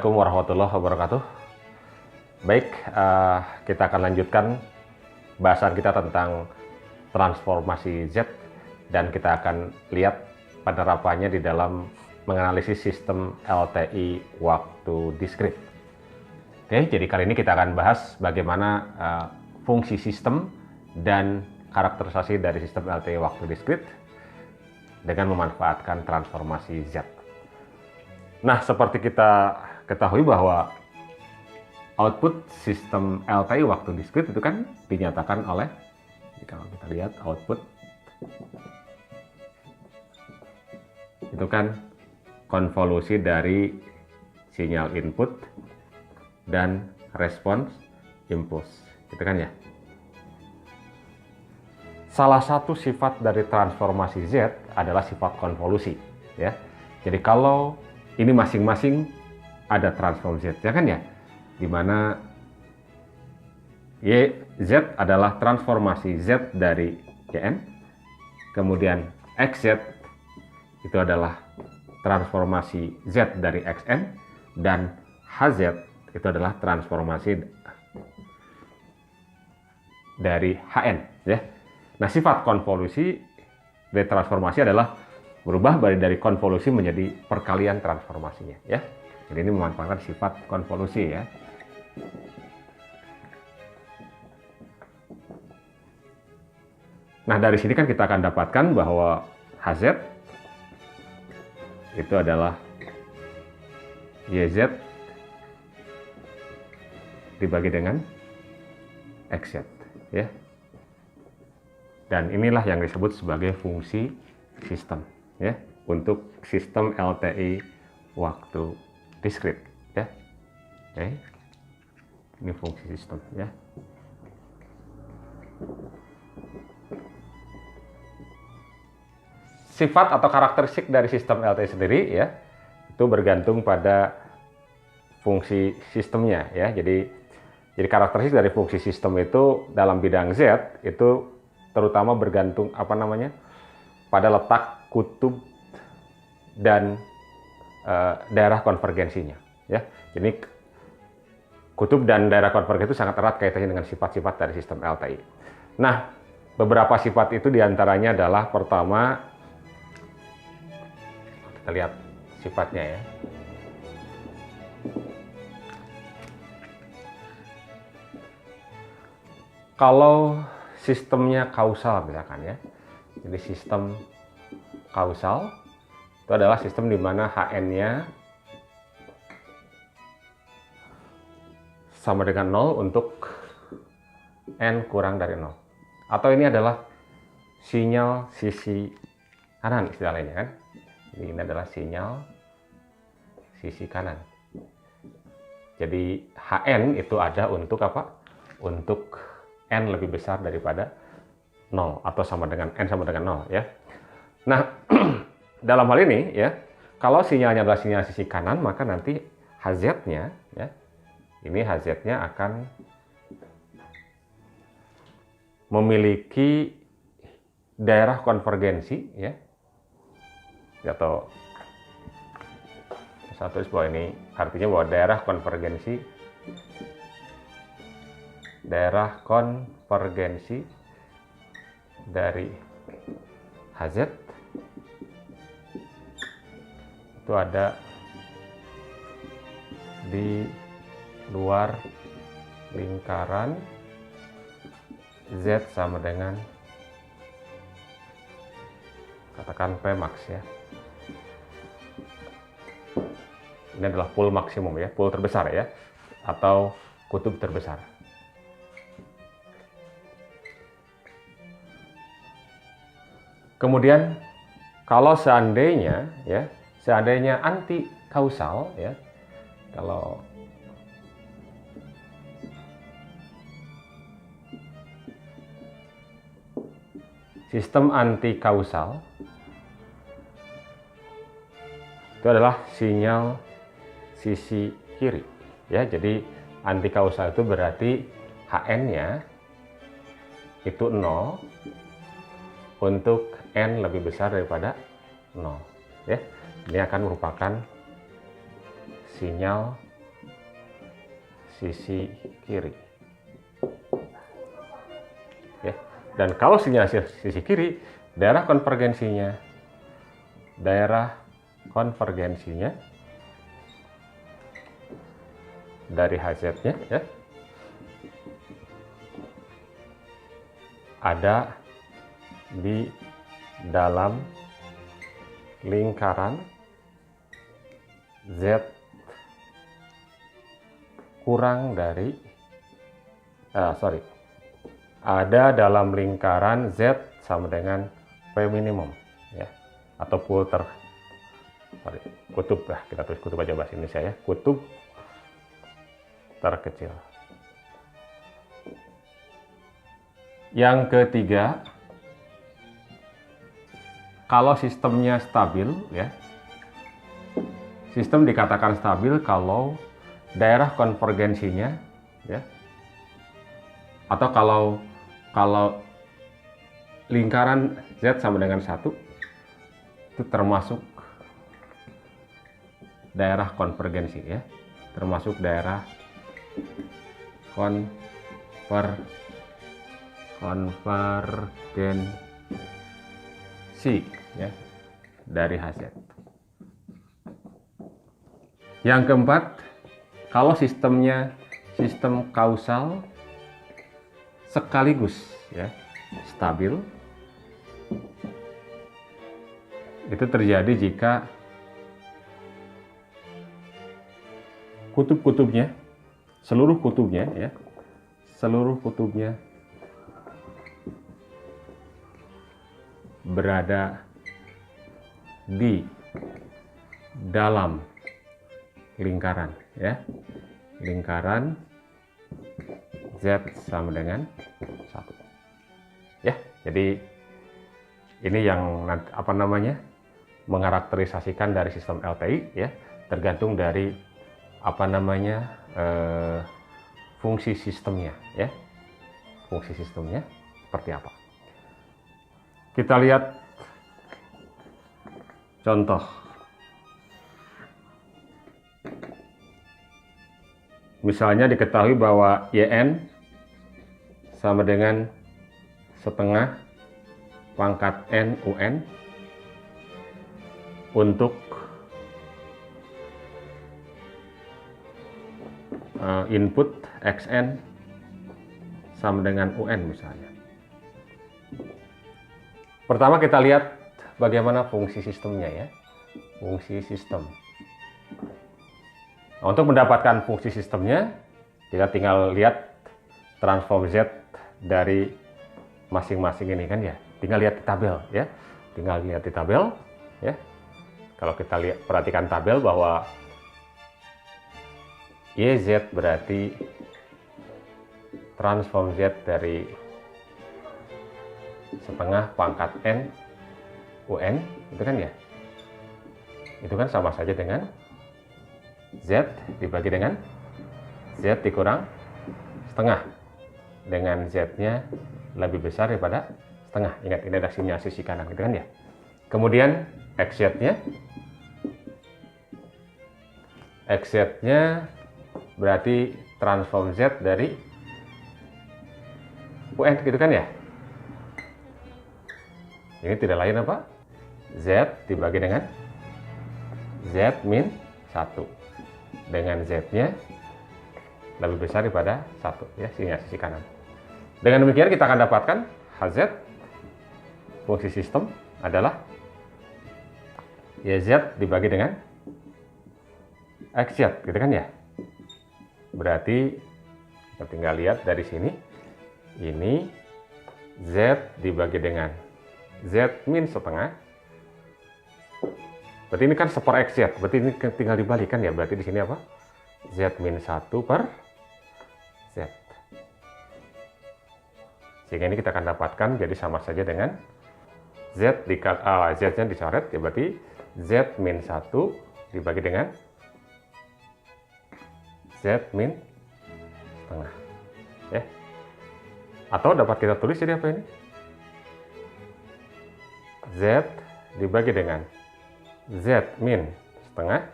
Assalamualaikum warahmatullahi wabarakatuh. Baik, kita akan lanjutkan bahasan kita tentang transformasi Z, dan kita akan lihat penerapannya di dalam menganalisis sistem LTI waktu diskrit. Oke, jadi kali ini kita akan bahas bagaimana fungsi sistem dan karakterisasi dari sistem LTI waktu diskrit dengan memanfaatkan transformasi Z. Nah, seperti kita ketahui bahwa output sistem LTI waktu diskrit itu kan dinyatakan oleh, kalau kita lihat output itu kan konvolusi dari sinyal input dan respons impuls, gitu kan ya. Salah satu sifat dari transformasi Z adalah sifat konvolusi, ya. Jadi kalau ini masing-masing ada transform Z, ya kan ya, dimana YZ adalah transformasi Z dari YN, kemudian XZ itu adalah transformasi Z dari XN, dan HZ itu adalah transformasi dari HN, ya. Nah, sifat konvolusi dari transformasi adalah berubah dari konvolusi menjadi perkalian transformasinya, ya. Jadi ini memanfaatkan sifat konvolusi, ya. Nah, dari sini kan kita akan dapatkan bahwa HZ itu adalah YZ dibagi dengan XZ, ya. Dan inilah yang disebut sebagai fungsi sistem, ya, untuk sistem LTI waktu diskrit, ya. Oke. Ini fungsi sistem, ya. Sifat atau karakteristik dari sistem LTI sendiri, ya, itu bergantung pada fungsi sistemnya, ya. Jadi karakteristik dari fungsi sistem itu dalam bidang Z itu terutama bergantung pada letak kutub dan daerah konvergensinya, ya. Jadi kutub dan daerah konvergensi itu sangat erat kaitannya dengan sifat-sifat dari sistem LTI. Nah, beberapa sifat itu diantaranya adalah, pertama, kita lihat sifatnya, ya. Kalau sistemnya kausal misalkan, ya. Jadi sistem kausal itu adalah sistem di mana HN-nya sama dengan 0 untuk N kurang dari 0. Atau ini adalah sinyal sisi kanan istilah lainnya, kan. Jadi ini adalah sinyal sisi kanan. Jadi HN itu ada untuk apa? Untuk N lebih besar daripada 0 atau sama dengan N sama dengan 0, ya. Nah, dalam hal ini, ya, kalau sinyalnya adalah sinyal sisi kanan, maka nanti HZ-nya, ya, ini HZ-nya akan memiliki daerah konvergensi, ya. Atau satu bahwa ini artinya bahwa daerah konvergensi dari HZ itu ada di luar lingkaran Z sama dengan, katakan P max, ya. Ini adalah pool maksimum, ya, pool terbesar, ya, atau kutub terbesar. Kemudian kalau seandainya, ya, seandainya anti kausal, ya, kalau sistem anti kausal itu adalah sinyal sisi kiri, ya. Jadi anti kausal itu berarti HN-nya itu 0 untuk N lebih besar daripada 0, ya. Ini akan merupakan sinyal sisi kiri. Ya. Dan kalau sinyal sisi kiri, daerah konvergensinya dari HZ-nya ya, ada di dalam lingkaran Z kurang dari ada dalam lingkaran Z sama dengan P minimum ya, atau kutub lah, kita tulis kutub aja bahasa Indonesia ya, kutub terkecil. Yang ketiga, kalau sistemnya stabil ya, sistem dikatakan stabil kalau daerah konvergensinya ya, atau kalau lingkaran Z sama dengan 1 itu termasuk daerah konvergensi ya, termasuk daerah konvergensi ya dari HZ. Yang keempat, kalau sistemnya sistem kausal sekaligus ya stabil, itu terjadi jika seluruh kutubnya berada di dalam lingkaran ya, lingkaran Z sama dengan 1 ya. Jadi ini yang mengkarakterisasikan dari sistem LTI ya, tergantung dari fungsi sistemnya ya, fungsi sistemnya seperti apa. Kita lihat contoh. Misalnya diketahui bahwa YN sama dengan setengah pangkat N UN untuk input XN sama dengan UN misalnya. Pertama kita lihat bagaimana fungsi sistemnya ya, fungsi sistem. Nah, untuk mendapatkan fungsi sistemnya, kita tinggal lihat transform Z dari masing-masing ini kan ya. Tinggal lihat di tabel ya. Tinggal lihat di tabel ya. Kalau kita perhatikan tabel bahwa YZ berarti transform Z dari setengah pangkat N UN, itu kan ya. Itu kan sama saja dengan Z dibagi dengan Z dikurang setengah, dengan Z-nya lebih besar daripada setengah. Ingat, ini ada sinyal sisi kanan gitu kan ya. Kemudian XZ-nya berarti transform Z dari UN gitu kan ya. Ini tidak lain apa? Z dibagi dengan Z min 1, dengan Z-nya lebih besar daripada 1 ya, sinyal sisi kanan. Dengan demikian kita akan dapatkan HZ fungsi sistem adalah YZ dibagi dengan XZ gitu kan ya. Berarti kita tinggal lihat dari sini, ini Z dibagi dengan Z min setengah, berarti ini kan seper XZ, berarti ini tinggal dibalikan ya, berarti di sini apa? Z min 1 per Z. Sehingga ini kita akan dapatkan jadi sama saja dengan Z-nya dicoret ya, berarti Z min 1 dibagi dengan Z min setengah ya. Atau dapat kita tulis jadi apa ini? Z dibagi dengan Z min setengah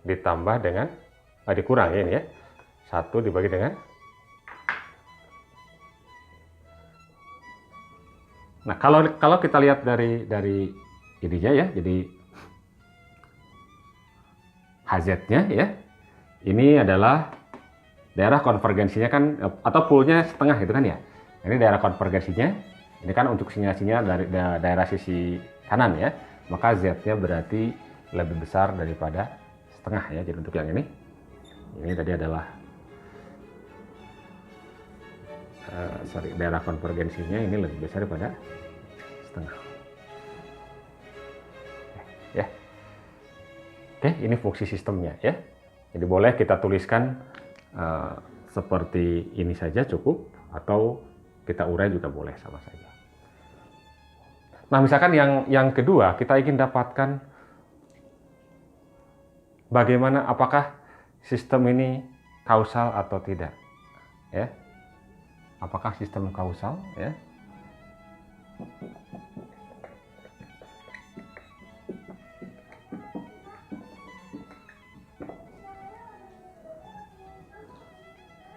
ditambah dengan dikurang ya ini ya. 1 dibagi dengan. Nah, kalau kita lihat dari ininya ya, jadi HZ-nya ya. Ini adalah daerah konvergensinya kan, atau poolnya setengah gitu kan ya. Ini daerah konvergensinya. Ini kan untuk sinyal-sinyal dari daerah sisi kanan ya. Maka Z-nya berarti lebih besar daripada setengah ya. Jadi untuk yang ini tadi adalah daerah konvergensinya ini lebih besar daripada setengah. Ya. Oke, ini fungsi sistemnya ya. Jadi boleh kita tuliskan seperti ini saja cukup, atau kita urai juga boleh, sama saja. Nah, misalkan yang kedua, kita ingin dapatkan bagaimana, apakah sistem ini kausal atau tidak, ya? Apakah sistem kausal, ya?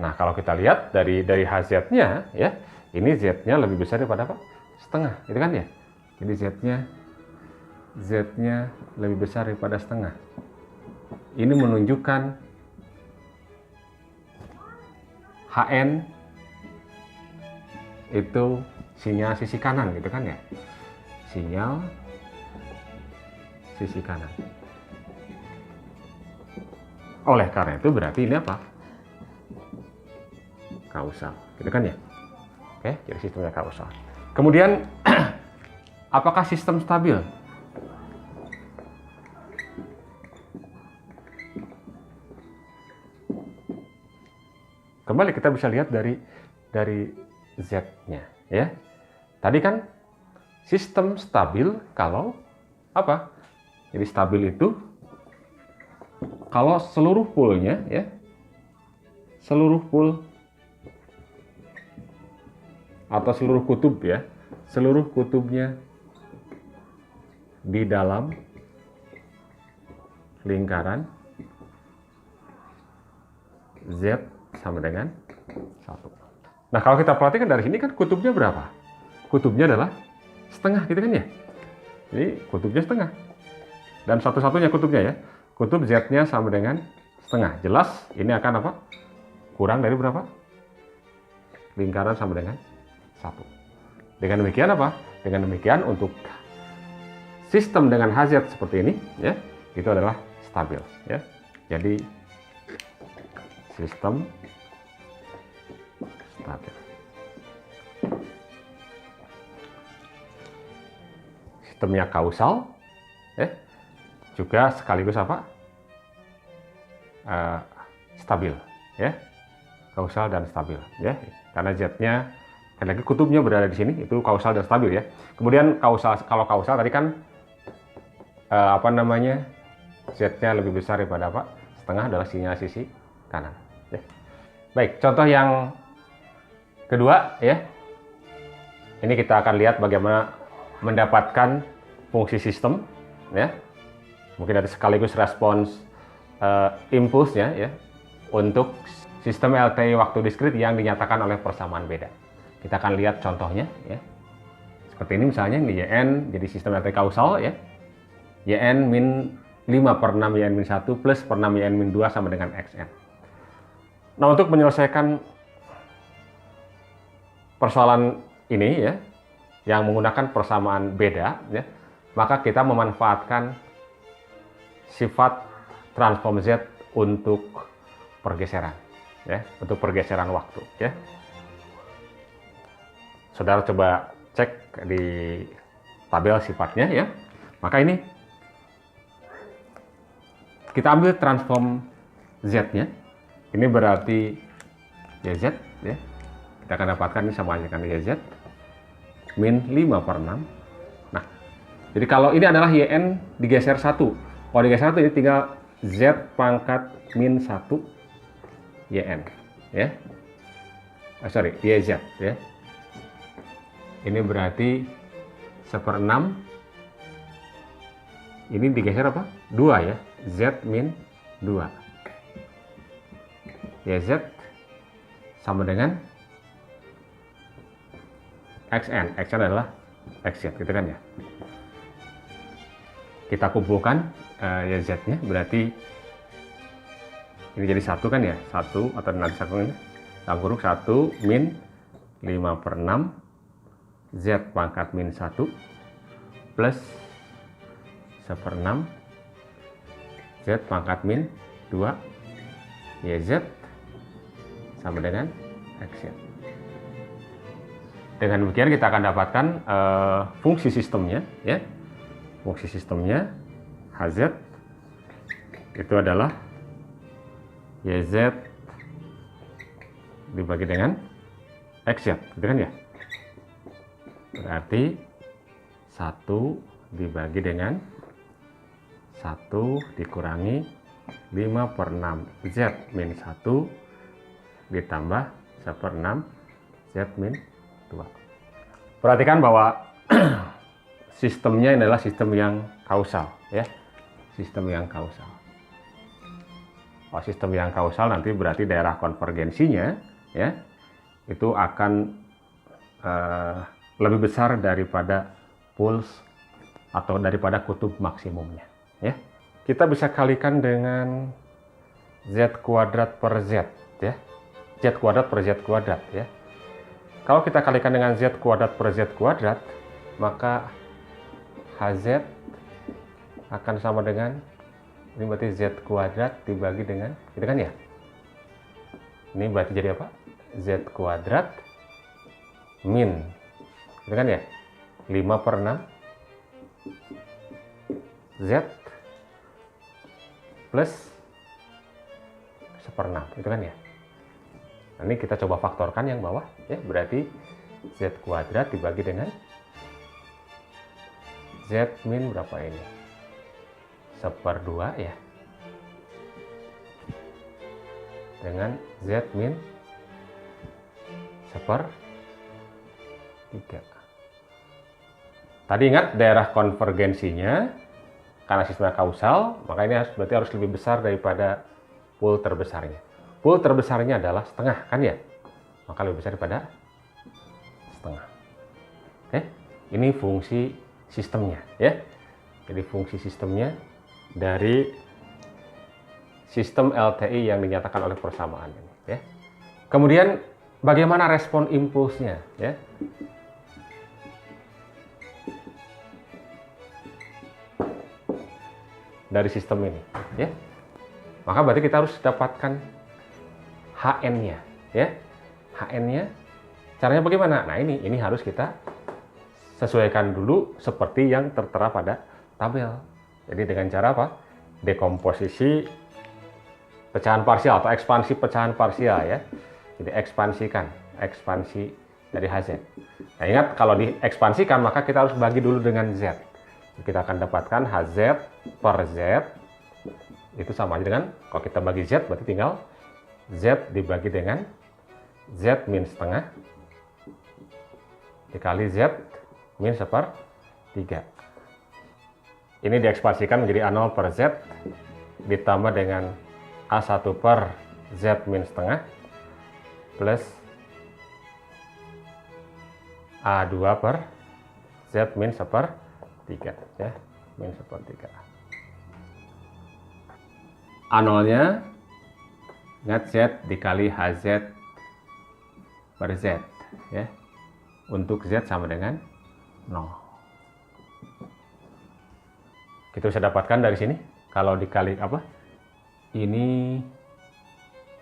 Nah, kalau kita lihat dari HZ-nya ya, ini Z-nya lebih besar daripada apa? Setengah, gitu kan ya? Jadi Z-nya lebih besar daripada setengah. Ini menunjukkan HN itu sinyal sisi kanan, gitu kan ya? Sinyal sisi kanan. Oleh karena itu berarti ini apa? Kausal, gitu kan ya? Oke, jadi sistemnya kausal. Kemudian apakah sistem stabil? Kembali kita bisa lihat dari Z-nya ya. Tadi kan sistem stabil kalau apa? Jadi stabil itu kalau seluruh poolnya ya, seluruh pool atau seluruh kutub ya, seluruh kutubnya di dalam lingkaran Z sama dengan 1. Nah, kalau kita perhatikan dari sini kan kutubnya berapa? Kutubnya adalah setengah, gitu kan ya? Jadi kutubnya setengah. Dan satu-satunya kutubnya ya, kutub Z-nya sama dengan setengah. Jelas ini akan apa? Kurang dari berapa? Lingkaran sama dengan 1. Dengan demikian apa? Dengan demikian untuk sistem dengan HZ seperti ini ya, itu adalah stabil ya. Jadi sistem stabil. Sistemnya kausal ya, juga sekaligus apa? Stabil ya. Kausal dan stabil ya. Karena Z-nya lagi kutubnya berada di sini, itu kausal dan stabil ya. Kemudian kausal, kalau kausal tadi kan Z-nya lebih besar daripada apa? Setengah adalah sinyal sisi kanan. Ya. Baik, contoh yang kedua ya. Ini kita akan lihat bagaimana mendapatkan fungsi sistem ya. Mungkin ada sekaligus respons impulsnya ya untuk sistem LTI waktu diskrit yang dinyatakan oleh persamaan beda. Kita akan lihat contohnya ya. Seperti ini misalnya, ini YN jadi sistem LTI kausal ya. YN min 5/6 YN min 1 plus per 6 YN min 2 sama dengan XN. Nah, untuk menyelesaikan persoalan ini ya, yang menggunakan persamaan beda ya, maka kita memanfaatkan sifat transform Z untuk pergeseran ya, untuk pergeseran waktu ya. Saudara coba cek di tabel sifatnya ya. Maka ini kita ambil transform Z-nya. Ini berarti YZ ya. Kita akan dapatkan ini sama dengan YZ min 5/6. Nah, jadi kalau ini adalah YN digeser 1. Kalau digeser 1 ini tinggal Z pangkat min 1 YN ya. YZ ya. Ini berarti 1/6. Ini digeser apa? 2 ya. Z min 2. YZ sama dengan XN. XN adalah XZ, gitu kan ya. Kita kumpulkan YZ-nya, berarti ini jadi 1 kan ya. 1 atau nanti satunya dalam kurung 1 min 5/6 Z pangkat min 1 plus 1/6 Z pangkat min 2 YZ sama dengan XZ. Dengan demikian kita akan dapatkan fungsi sistemnya ya. Fungsi sistemnya HZ itu adalah YZ dibagi dengan XZ, gitu kan ya. Berarti 1 dibagi dengan 1 dikurangi 5/6 Z min 1 ditambah 1/6 Z min 2. Perhatikan bahwa sistemnya adalah sistem yang kausal ya. Sistem yang kausal. Sistem yang kausal nanti berarti daerah konvergensinya ya itu akan lebih besar daripada puls atau daripada kutub maksimumnya ya. Kita bisa kalikan dengan Z kuadrat per Z ya. Z kuadrat per Z kuadrat ya. Kalau kita kalikan dengan Z kuadrat per Z kuadrat, maka HZ akan sama dengan, ini berarti Z kuadrat dibagi dengan, gitu kan ya? Ini berarti jadi apa? Z kuadrat min, gitu kan ya? 5/6 Z plus 1/6, gitu kan ya? Nah, ini kita coba faktorkan yang bawah ya, berarti Z kuadrat dibagi dengan Z min berapa ini? 1/2 ya. Dengan Z min 1/3. Tadi ingat daerah konvergensinya, karena sistemnya kausal, maka ini berarti harus lebih besar daripada pool terbesarnya. Pool terbesarnya adalah setengah kan ya? Maka lebih besar daripada setengah. Oke, ini fungsi sistemnya ya. Jadi fungsi sistemnya dari sistem LTI yang dinyatakan oleh persamaan ini ya. Kemudian bagaimana respon impulsnya ya? Dari sistem ini ya. Maka berarti kita harus dapatkan HN-nya ya. HN-nya caranya bagaimana? Nah, ini harus kita sesuaikan dulu seperti yang tertera pada tabel. Jadi dengan cara apa? Dekomposisi pecahan parsial atau ekspansi pecahan parsial ya. Jadi ekspansikan, ekspansi dari HZ. Nah, ingat kalau diekspansikan maka kita harus bagi dulu dengan Z. Kita akan dapatkan HZ per Z itu sama aja dengan, kalau kita bagi Z berarti tinggal Z dibagi dengan Z min setengah dikali Z min 1/3. Ini diekspansikan menjadi A0 per Z ditambah dengan A1 per Z min setengah plus A2 per Z min 1/3 ya, min 1/3. A0-nya ingat Z dikali HZ per Z ya. Untuk Z sama dengan 0. Kita bisa dapatkan dari sini kalau dikali apa? Ini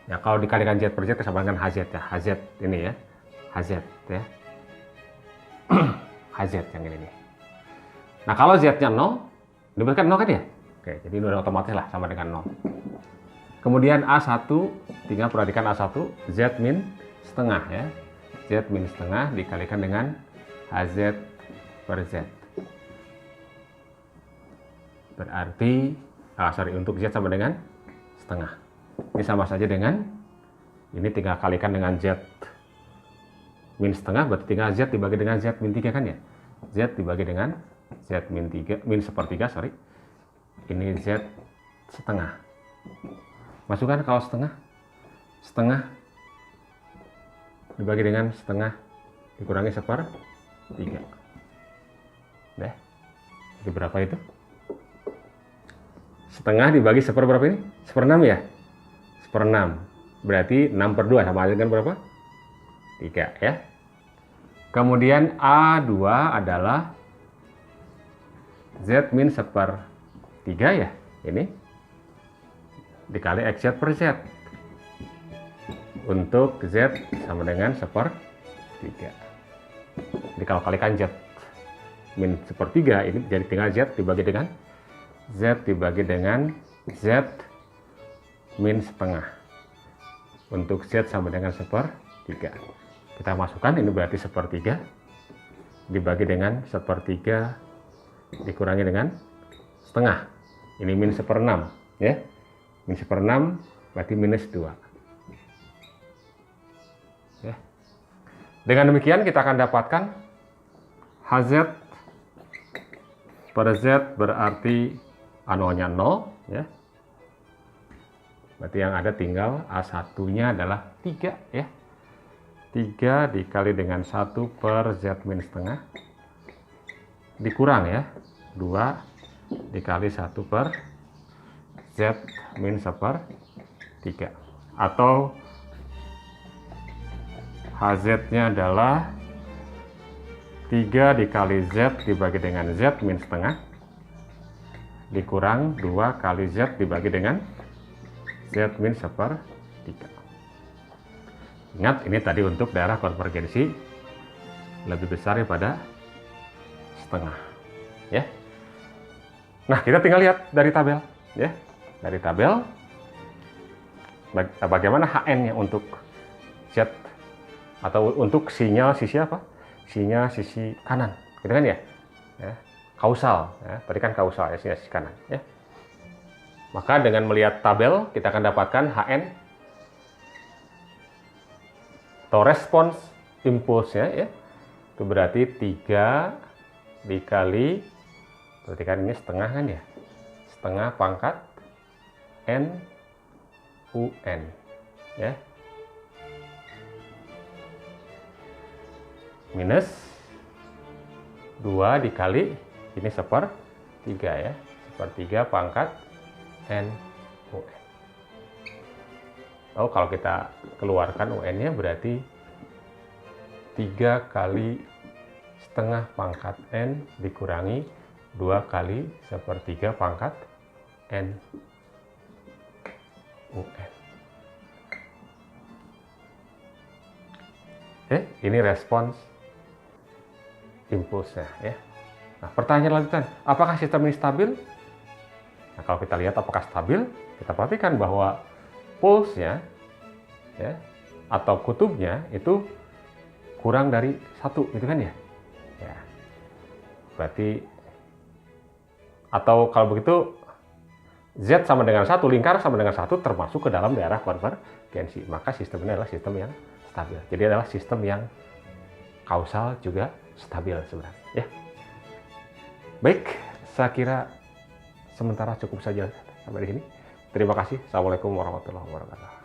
ya, kalau dikalikan Z per Z sama dengan HZ ya. HZ ini ya. HZ ya. HZ yang ini nih. Nah, kalau Z-nya 0, diberikan 0 kan ya? Oke, jadi ini udah otomatis lah sama dengan 0. Kemudian A1, tinggal perhatikan A1, Z min setengah ya. Z min setengah dikalikan dengan HZ per Z. Berarti, untuk Z sama dengan setengah. Ini sama saja dengan, ini tinggal kalikan dengan Z min setengah, berarti tinggal Z dibagi dengan Z min 3 kan ya? Z dibagi dengan Z min 3, min 1/3, sorry. Ini Z setengah. Masukkan kalau setengah, setengah dibagi dengan setengah dikurangi 1/3. Nah, jadi berapa itu? Setengah dibagi berapa ini? 1/6 ya? 1/6. Berarti 6/2 sama aja dengan berapa? 3 ya. Kemudian A2 adalah Z min 1/3 ya. Ini dikali XZ per Z. Untuk Z sama dengan 1/3. Jadi kalau kalikan Z min 1/3 ini jadi tinggal Z dibagi dengan Z dibagi dengan Z min setengah. Untuk Z sama dengan 1/3. Kita masukkan ini berarti 1/3 dibagi dengan 1/3 dikurangi dengan setengah. Ini min 1/6 ya. Min 1/6 berarti minus 2. Ya. Dengan demikian kita akan dapatkan HZ pada Z berarti A0-nya 0 ya. Berarti yang ada tinggal A1-nya adalah 3 ya. 3 dikali dengan 1 per Z min setengah dikurang ya 2 dikali 1 per Z min 1/3 atau HZ-nya adalah 3 dikali Z dibagi dengan Z min setengah dikurang 2 kali Z dibagi dengan Z min 1/3. Ingat, ini tadi untuk daerah konvergensi lebih besar daripada setengah ya. Nah, kita tinggal lihat dari tabel ya. Dari tabel bagaimana HN-nya untuk Z atau untuk sinyal sisi apa? Sinyal sisi kanan, gitu kan ya? Ya. Kausal ya. Tadi kan kausal ya, sinyal sisi kanan ya. Maka dengan melihat tabel kita akan dapatkan HN atau respons impulsnya ya. Itu berarti 3 dikali, berarti kan ini setengah kan ya, setengah pangkat N UN ya, minus 2 dikali ini 1/3 ya, 1/3 pangkat N UN. Oh, kalau kita keluarkan UN-nya berarti 3 kali setengah pangkat N dikurangi 2 kali 1/3 pangkat N UN. Ini respons impulsnya ya. Nah, pertanyaan lanjutan, apakah sistem ini stabil? Nah, kalau kita lihat apakah stabil, kita perhatikan bahwa pulsnya ya atau kutubnya itu kurang dari 1 gitu kan ya. Ya. Berarti atau kalau begitu Z sama dengan 1, lingkar sama dengan 1 termasuk ke dalam daerah konvergensi. Maka sistem ini adalah sistem yang stabil. Jadi adalah sistem yang kausal juga stabil sebenarnya ya. Baik, saya kira sementara cukup saja sampai di sini. Terima kasih. Assalamualaikum warahmatullahi wabarakatuh.